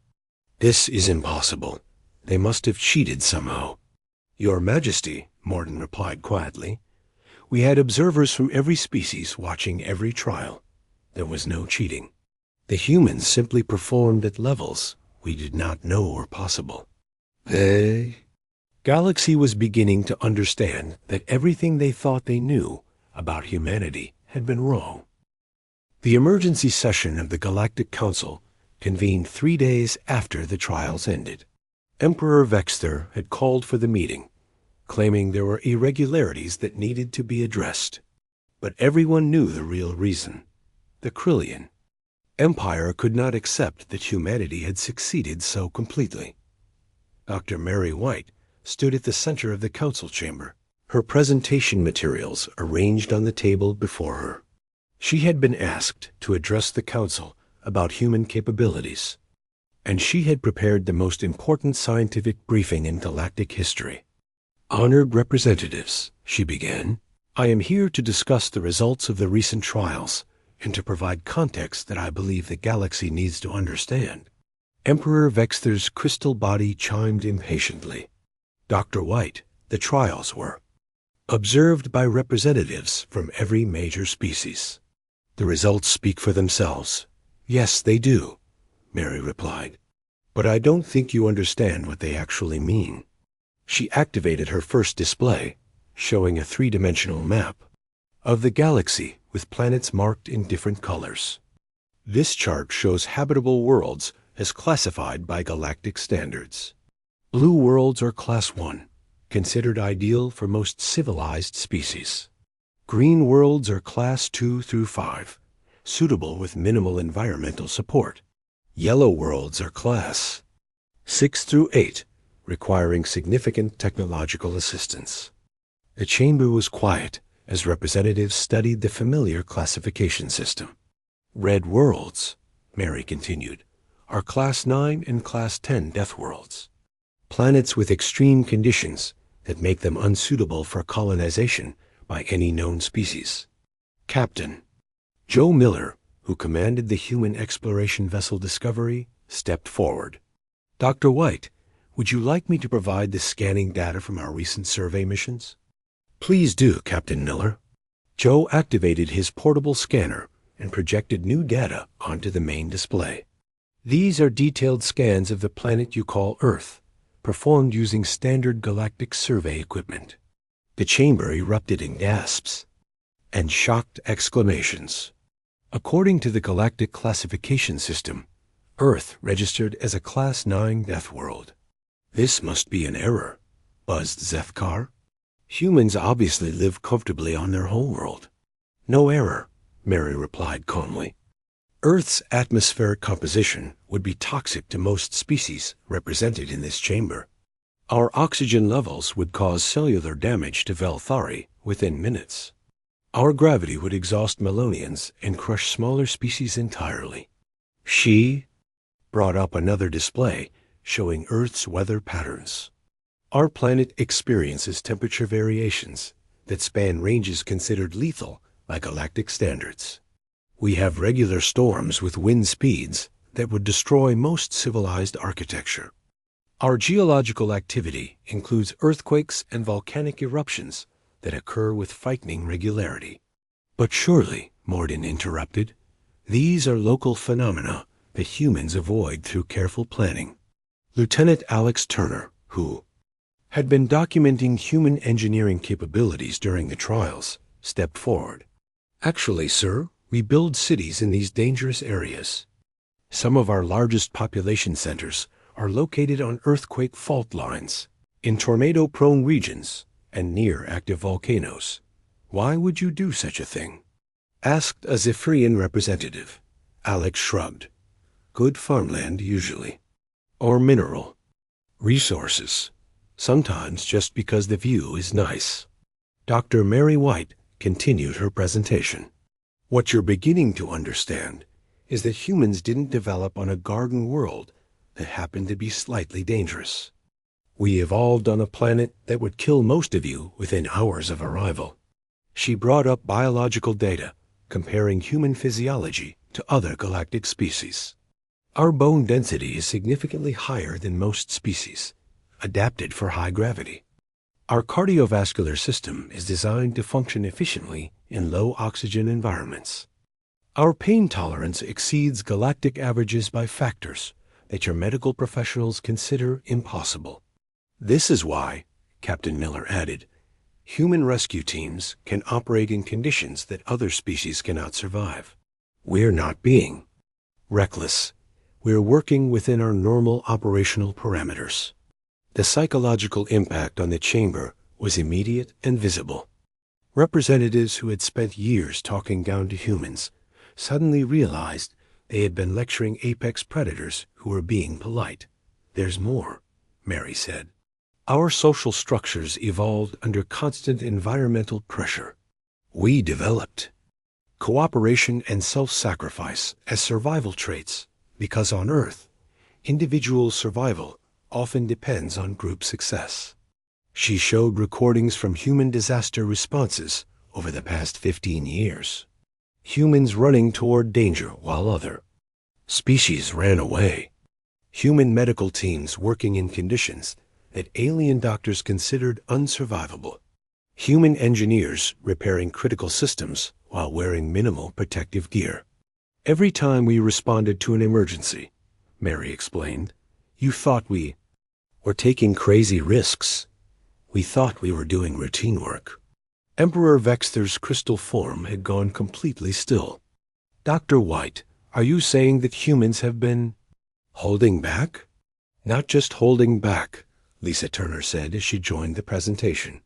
"This is impossible. They must have cheated somehow." "Your Majesty," Morden replied quietly, "we had observers from every species watching every trial. There was no cheating. The humans simply performed at levels we did not know were possible." The galaxy was beginning to understand that everything they thought they knew about humanity had been wrong. The emergency session of the Galactic Council convened 3 days after the trials ended. Emperor Vexther had called for the meeting, claiming there were irregularities that needed to be addressed. But everyone knew the real reason: the Krillian. Empire could not accept that humanity had succeeded so completely. Dr. Mary White stood at the center of the council chamber, her presentation materials arranged on the table before her. She had been asked to address the council about human capabilities, and she had prepared the most important scientific briefing in galactic history. "Honored representatives," she began, "I am here to discuss the results of the recent trials and to provide context that I believe the galaxy needs to understand." Emperor Vexter's crystal body chimed impatiently. "Dr. White, the trials were observed by representatives from every major species. The results speak for themselves." "Yes, they do," Mary replied. "But I don't think you understand what they actually mean." She activated her first display, showing a three-dimensional map of the galaxy with planets marked in different colors. This chart shows habitable worlds as classified by galactic standards. Blue worlds are Class 1, considered ideal for most civilized species. Green worlds are Class 2 through 5, suitable with minimal environmental support. Yellow worlds are Class 6 through 8, requiring significant technological assistance. The chamber was quiet as representatives studied the familiar classification system. Red worlds, Mary continued, are Class 9 and Class 10 death worlds, planets with extreme conditions that make them unsuitable for colonization by any known species. Captain Joe Miller, who commanded the human exploration vessel Discovery, stepped forward. "Dr. White, would you like me to provide the scanning data from our recent survey missions?" "Please do, Captain Miller." Joe activated his portable scanner and projected new data onto the main display. "These are detailed scans of the planet you call Earth, performed using standard galactic survey equipment." The chamber erupted in gasps and shocked exclamations. According to the galactic classification system, Earth registered as a Class 9 death world. "This must be an error," buzzed Zethkar. "Humans obviously live comfortably on their homeworld." "No error," Mary replied calmly. "Earth's atmospheric composition would be toxic to most species represented in this chamber. Our oxygen levels would cause cellular damage to Velthari within minutes. Our gravity would exhaust Melonians and crush smaller species entirely." She brought up another display showing Earth's weather patterns. "Our planet experiences temperature variations that span ranges considered lethal by galactic standards. We have regular storms with wind speeds that would destroy most civilized architecture. Our geological activity includes earthquakes and volcanic eruptions that occur with frightening regularity." "But surely," Morden interrupted, "these are local phenomena that humans avoid through careful planning." Lieutenant Alex Turner, who had been documenting human engineering capabilities during the trials, stepped forward. "Actually, sir, we build cities in these dangerous areas. Some of our largest population centers are located on earthquake fault lines, in tornado-prone regions, and near active volcanoes. Why would you do such a thing?" Asked a Zephyrian representative. Alex shrugged. "Good farmland, usually. Or mineral resources. Sometimes just because the view is nice." Dr. Mary White continued her presentation. "What you're beginning to understand is that humans didn't develop on a garden world that happened to be slightly dangerous. We evolved on a planet that would kill most of you within hours of arrival." She brought up biological data comparing human physiology to other galactic species. "Our bone density is significantly higher than most species, adapted for high gravity. Our cardiovascular system is designed to function efficiently in low oxygen environments. Our pain tolerance exceeds galactic averages by factors that your medical professionals consider impossible. This is why," Captain Miller added, "human rescue teams can operate in conditions that other species cannot survive. We're not being reckless. We're working within our normal operational parameters." The psychological impact on the chamber was immediate and visible. Representatives who had spent years talking down to humans suddenly realized They had been lecturing apex predators who were being polite. "There's more," Mary said. "Our social structures evolved under constant environmental pressure. We developed cooperation and self-sacrifice as survival traits because on Earth, individual survival often depends on group success." She showed recordings from human disaster responses over the past 15 years. Humans running toward danger while other species ran away. Human medical teams working in conditions that alien doctors considered unsurvivable. Human engineers repairing critical systems while wearing minimal protective gear. "Every time we responded to an emergency," Mary explained, "you thought we were taking crazy risks. We thought we were doing routine work." Emperor Vexter's crystal form had gone completely still. "Dr. White, are you saying that humans have been holding back?" "Not just holding back," Lisa Turner said as she joined the presentation.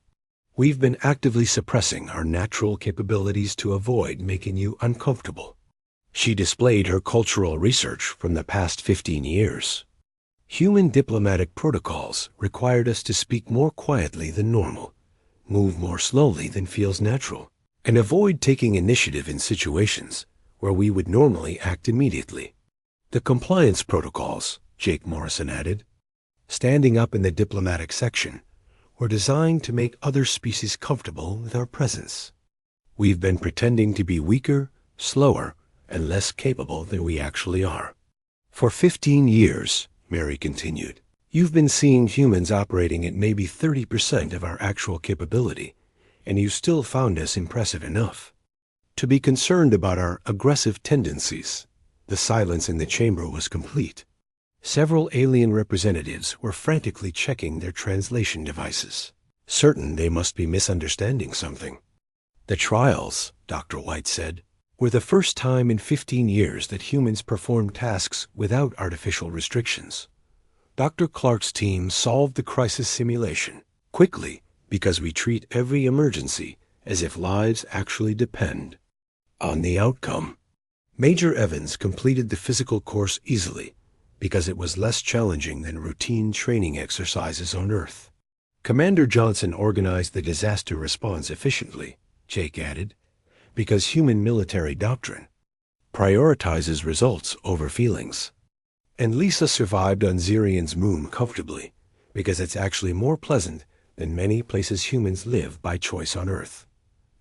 "We've been actively suppressing our natural capabilities to avoid making you uncomfortable." She displayed her cultural research from the past 15 years. Human diplomatic protocols required us to speak more quietly than normal, move more slowly than feels natural, and avoid taking initiative in situations where we would normally act immediately. "The compliance protocols," Jake Morrison added, standing up in the diplomatic section, "were designed to make other species comfortable with our presence. We've been pretending to be weaker, slower, and less capable than we actually are." "For 15 years, Mary continued, "you've been seeing humans operating at maybe 30% of our actual capability, and you still found us impressive enough to be concerned about our aggressive tendencies." The silence in the chamber was complete. Several alien representatives were frantically checking their translation devices, certain they must be misunderstanding something. "The trials," Dr. White said, "were the first time in 15 years that humans performed tasks without artificial restrictions. Dr. Clark's team solved the crisis simulation quickly because we treat every emergency as if lives actually depend on the outcome. Major Evans completed the physical course easily because it was less challenging than routine training exercises on Earth. Commander Johnson organized the disaster response efficiently," Jake added, "because human military doctrine prioritizes results over feelings. And Lisa survived on Zirian's moon comfortably because it's actually more pleasant than many places humans live by choice on Earth."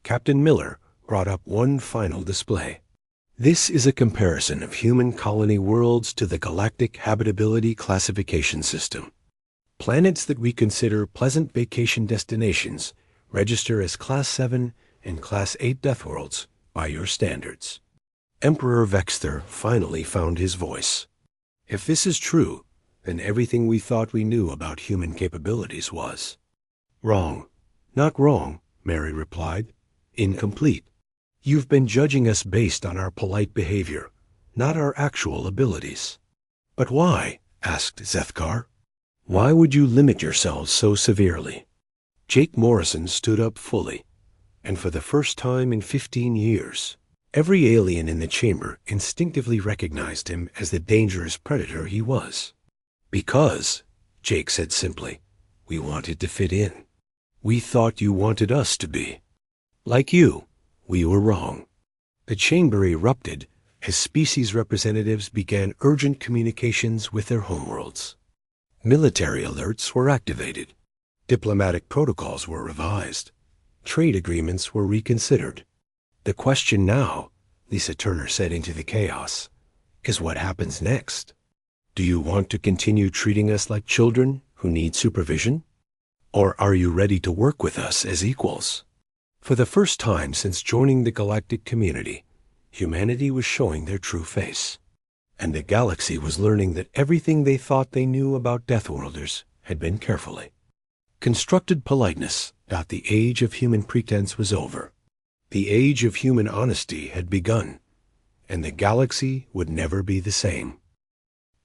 Captain Miller brought up one final display. "This is a comparison of human colony worlds to the Galactic Habitability Classification System. Planets that we consider pleasant vacation destinations register as Class 7 and Class 8 Deathworlds by your standards." Emperor Vexter finally found his voice. "If this is true, then everything we thought we knew about human capabilities was wrong." "Not wrong," Mary replied. "Incomplete. You've been judging us based on our polite behavior, not our actual abilities." "But why?" asked Zethkar. "Why would you limit yourselves so severely?" Jake Morrison stood up fully, and for the first time in 15 years, every alien in the chamber instinctively recognized him as the dangerous predator he was. "Because," Jake said simply, "we wanted to fit in. We thought you wanted us to be like you. We were wrong." The chamber erupted as species representatives began urgent communications with their homeworlds. Military alerts were activated. Diplomatic protocols were revised. Trade agreements were reconsidered. "The question now," Lisa Turner said into the chaos, "is what happens next. Do you want to continue treating us like children who need supervision? Or are you ready to work with us as equals?" For the first time since joining the galactic community, humanity was showing their true face. And the galaxy was learning that everything they thought they knew about Deathworlders had been carefully constructed politeness. The age of human pretense was over. The age of human honesty had begun, and the galaxy would never be the same.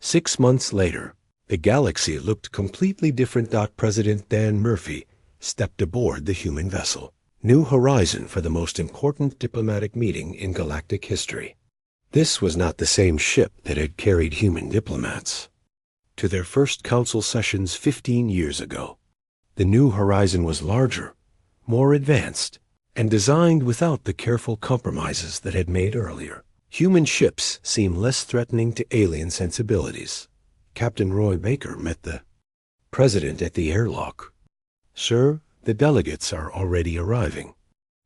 6 months later, the galaxy looked completely different. President Dan Murphy stepped aboard the human vessel. New horizon for the most important diplomatic meeting in galactic history. This was not the same ship that had carried human diplomats to their first council sessions 15 years ago. The New Horizon was larger, more advanced, and designed without the careful compromises that had made earlier. Human ships seemed less threatening to alien sensibilities. Captain Roy Baker met the president at the airlock. "Sir, the delegates are already arriving.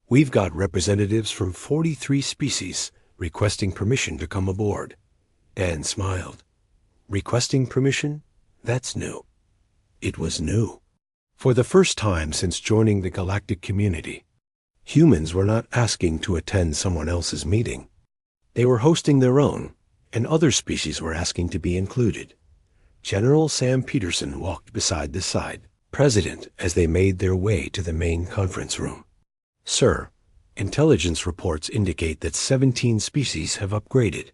We've got representatives from 43 species requesting permission to come aboard." Dan smiled. Requesting permission? That's new. It was new. For the first time since joining the galactic community, humans were not asking to attend someone else's meeting. They were hosting their own, and other species were asking to be included. General Sam Peterson walked beside the side president as they made their way to the main conference room. "Sir, intelligence reports indicate that 17 species have upgraded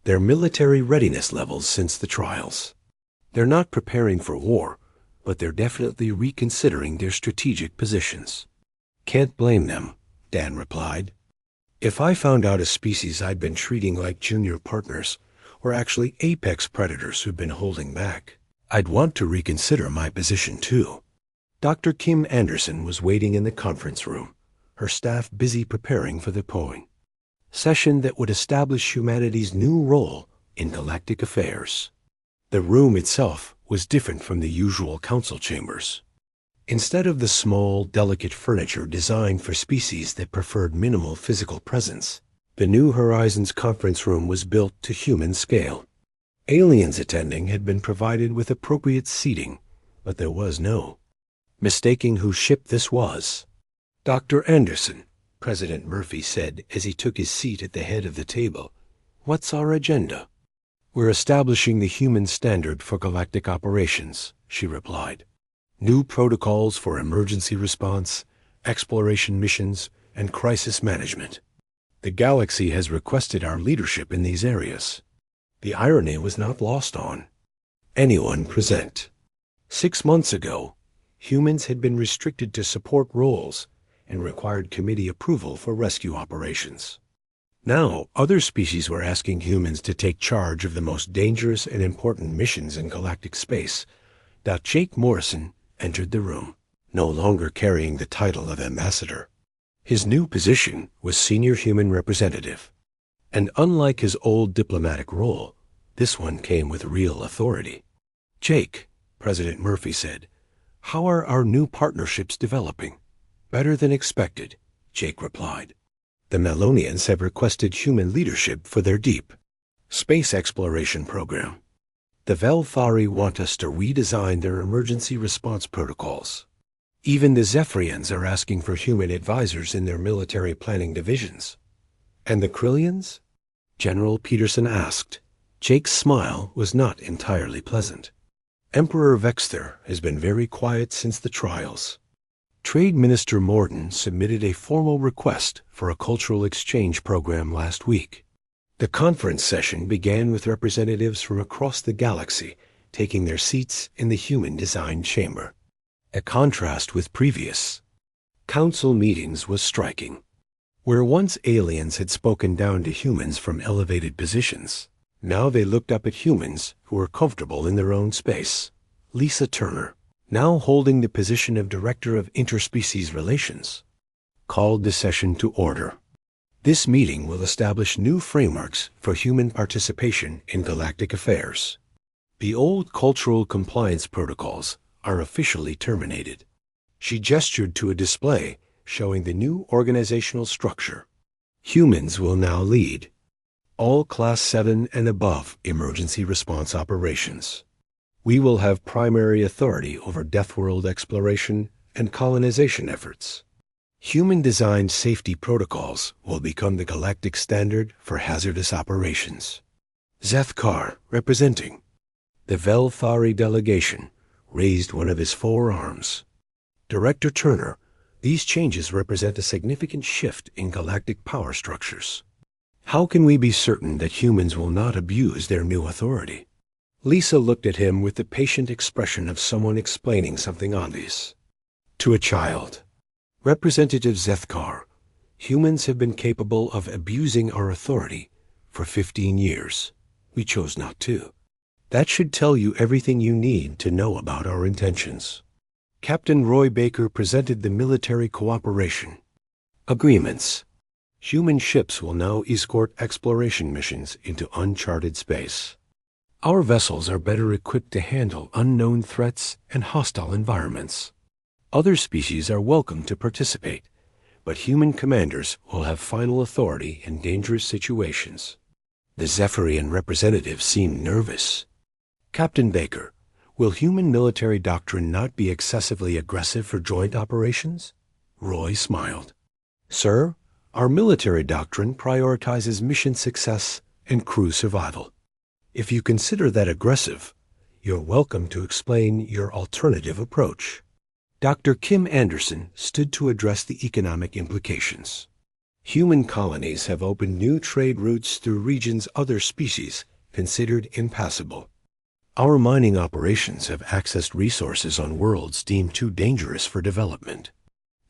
their military readiness levels since the trials. They're not preparing for war, but they're definitely reconsidering their strategic positions." "Can't blame them," Dan replied. "If I found out a species I'd been treating like junior partners were actually apex predators who'd been holding back, I'd want to reconsider my position too." Dr. Kim Anderson was waiting in the conference room, her staff busy preparing for the polling session that would establish humanity's new role in galactic affairs. The room itself was different from the usual council chambers. Instead of the small, delicate furniture designed for species that preferred minimal physical presence, the New Horizons conference room was built to human scale. Aliens attending had been provided with appropriate seating, but there was no mistaking whose ship this was. "Dr. Anderson," President Murphy said as he took his seat at the head of the table, "what's our agenda?" "We're establishing the human standard for galactic operations," she replied. "New protocols for emergency response, exploration missions, and crisis management. The galaxy has requested our leadership in these areas." The irony was not lost on anyone present. 6 months ago, humans had been restricted to support roles and required committee approval for rescue operations. Now, other species were asking humans to take charge of the most dangerous and important missions in galactic space. Jake Morrison entered the room, no longer carrying the title of ambassador. His new position was senior human representative, and unlike his old diplomatic role, this one came with real authority. "Jake," President Murphy said, "how are our new partnerships developing?" "Better than expected," Jake replied. "The Melonians have requested human leadership for their deep space exploration program. The Velthari want us to redesign their emergency response protocols. Even the Zephyrians are asking for human advisors in their military planning divisions." "And the Krillians?" General Peterson asked. Jake's smile was not entirely pleasant. "Emperor Vexter has been very quiet since the trials. Trade Minister Morden submitted a formal request for a cultural exchange program last week." The conference session began with representatives from across the galaxy taking their seats in the human-designed chamber. A contrast with previous council meetings was striking. Where once aliens had spoken down to humans from elevated positions, now they looked up at humans who were comfortable in their own space. Lisa Turner, now holding the position of Director of Interspecies Relations, called the session to order. "This meeting will establish new frameworks for human participation in galactic affairs. The old cultural compliance protocols are officially terminated." She gestured to a display showing the new organizational structure. "Humans will now lead all Class 7 and above emergency response operations. We will have primary authority over Deathworld exploration and colonization efforts. Human-designed safety protocols will become the galactic standard for hazardous operations." Zethkar, representing the Velthari delegation, raised one of his forearms. "Director Turner, these changes represent a significant shift in galactic power structures. How can we be certain that humans will not abuse their new authority?" Lisa looked at him with the patient expression of someone explaining something obvious to a child. "Representative Zethkar, humans have been capable of abusing our authority For 15 years, we chose not to. That should tell you everything you need to know about our intentions. Captain Roy Baker presented the military cooperation agreements. Human ships will now escort exploration missions into uncharted space. Our vessels are better equipped to handle unknown threats and hostile environments. Other species are welcome to participate, but human commanders will have final authority in dangerous situations. The Zephyrian representatives seemed nervous. Captain Baker, will human military doctrine not be excessively aggressive for joint operations? Roy smiled. Sir, our military doctrine prioritizes mission success and crew survival. If you consider that aggressive, you're welcome to explain your alternative approach. Dr. Kim Anderson stood to address the economic implications. Human colonies have opened new trade routes through regions other species considered impassable. Our mining operations have accessed resources on worlds deemed too dangerous for development.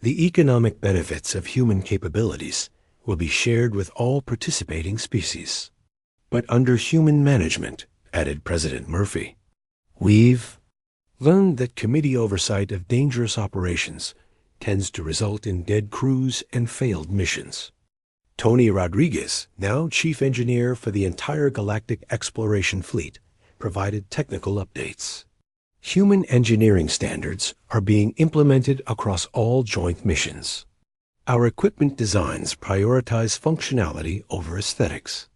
The economic benefits of human capabilities will be shared with all participating species. But under human management, added President Murphy, we've learned that committee oversight of dangerous operations tends to result in dead crews and failed missions. Tony Rodriguez, now chief engineer for the entire Galactic exploration fleet, provided technical updates. Human engineering standards are being implemented across all joint missions. Our equipment designs prioritize functionality over aesthetics,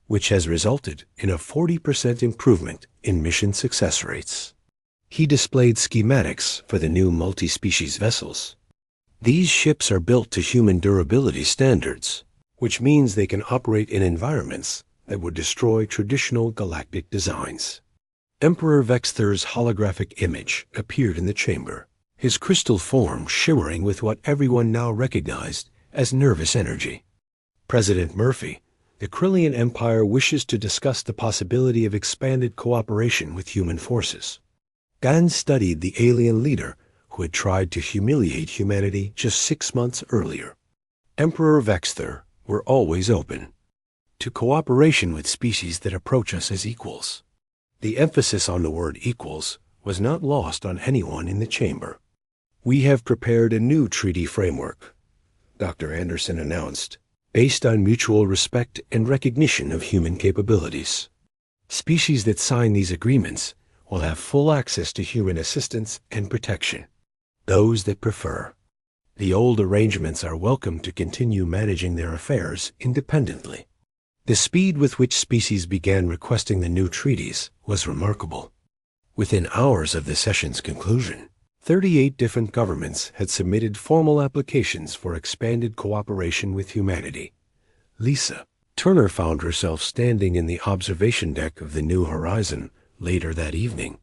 which has resulted in a 40% improvement in mission success rates. He displayed schematics for the new multi-species vessels. These ships are built to human durability standards, which means they can operate in environments that would destroy traditional galactic designs. Emperor Vexthur's holographic image appeared in the chamber, his crystal form shimmering with what everyone now recognized as nervous energy. President Murphy, the Krillian Empire wishes to discuss the possibility of expanded cooperation with human forces. Gan studied the alien leader who had tried to humiliate humanity just 6 months earlier. Emperor Vexthur were always open to cooperation with species that approach us as equals. The emphasis on the word equals was not lost on anyone in the chamber. We have prepared a new treaty framework, Dr. Anderson announced, based on mutual respect and recognition of human capabilities. Species that sign these agreements will have full access to human assistance and protection. Those that prefer. The old arrangements are welcome to continue managing their affairs independently. The speed with which species began requesting the new treaties was remarkable. Within hours of the session's conclusion, 38 different governments had submitted formal applications for expanded cooperation with humanity. Lisa Turner found herself standing in the observation deck of the New Horizon later that evening,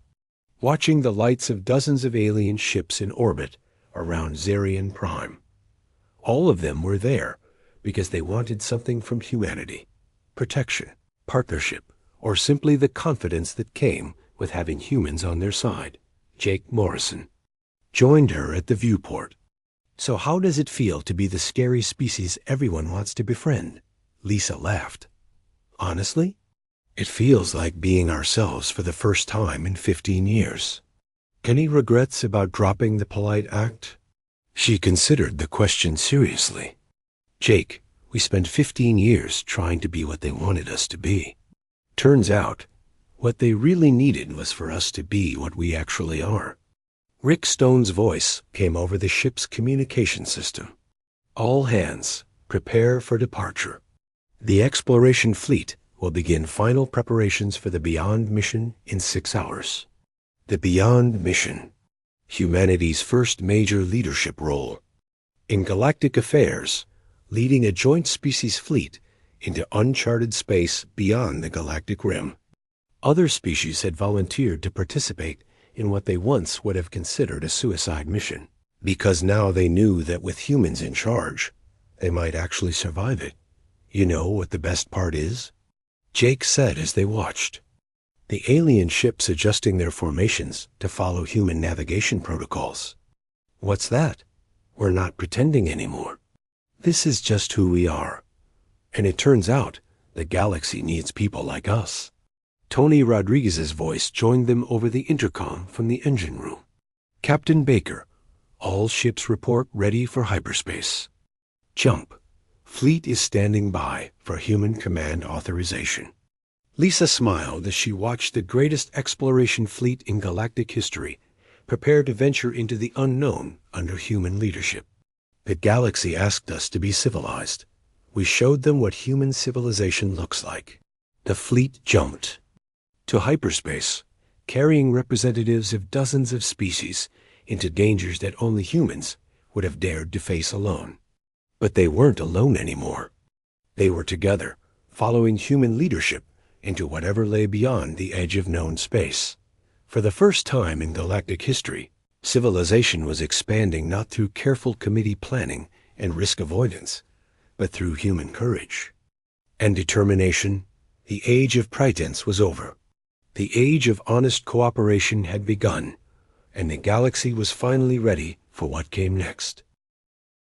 watching the lights of dozens of alien ships in orbit around Zarian Prime. All of them were there because they wanted something from humanity: protection, partnership, or simply the confidence that came with having humans on their side. Jake Morrison joined her at the viewport. So how does it feel to be the scary species everyone wants to befriend? Lisa laughed. Honestly, it feels like being ourselves for the first time in 15 years. Any regrets about dropping the polite act? She considered the question seriously. Jake, we spent 15 years trying to be what they wanted us to be. Turns out, what they really needed was for us to be what we actually are. Rick Stone's voice came over the ship's communication system. All hands, prepare for departure. The exploration fleet will begin final preparations for the Beyond mission in 6 hours. The Beyond mission, humanity's first major leadership role in galactic affairs, leading a joint species fleet into uncharted space beyond the galactic rim. Other species had volunteered to participate in what they once would have considered a suicide mission, because now they knew that with humans in charge, they might actually survive it. You know what the best part is? Jake said as they watched. The alien ships adjusting their formations to follow human navigation protocols. What's that? We're not pretending anymore. This is just who we are. And it turns out The galaxy needs people like us. Tony Rodriguez's voice joined them over the intercom from the engine room. Captain Baker, all ships report ready for hyperspace. Jump. Fleet is standing by for human command authorization. Lisa smiled as she watched the greatest exploration fleet in galactic history prepare to venture into the unknown under human leadership. The galaxy asked us to be civilized. We showed them what human civilization looks like. The fleet jumped to hyperspace, carrying representatives of dozens of species into dangers that only humans would have dared to face alone. But they weren't alone anymore. They were together, following human leadership into whatever lay beyond the edge of known space. For the first time in galactic history, civilization was expanding not through careful committee planning and risk avoidance, but through human courage and determination. The age of pretense was over. The age of honest cooperation had begun, and the galaxy was finally ready for what came next.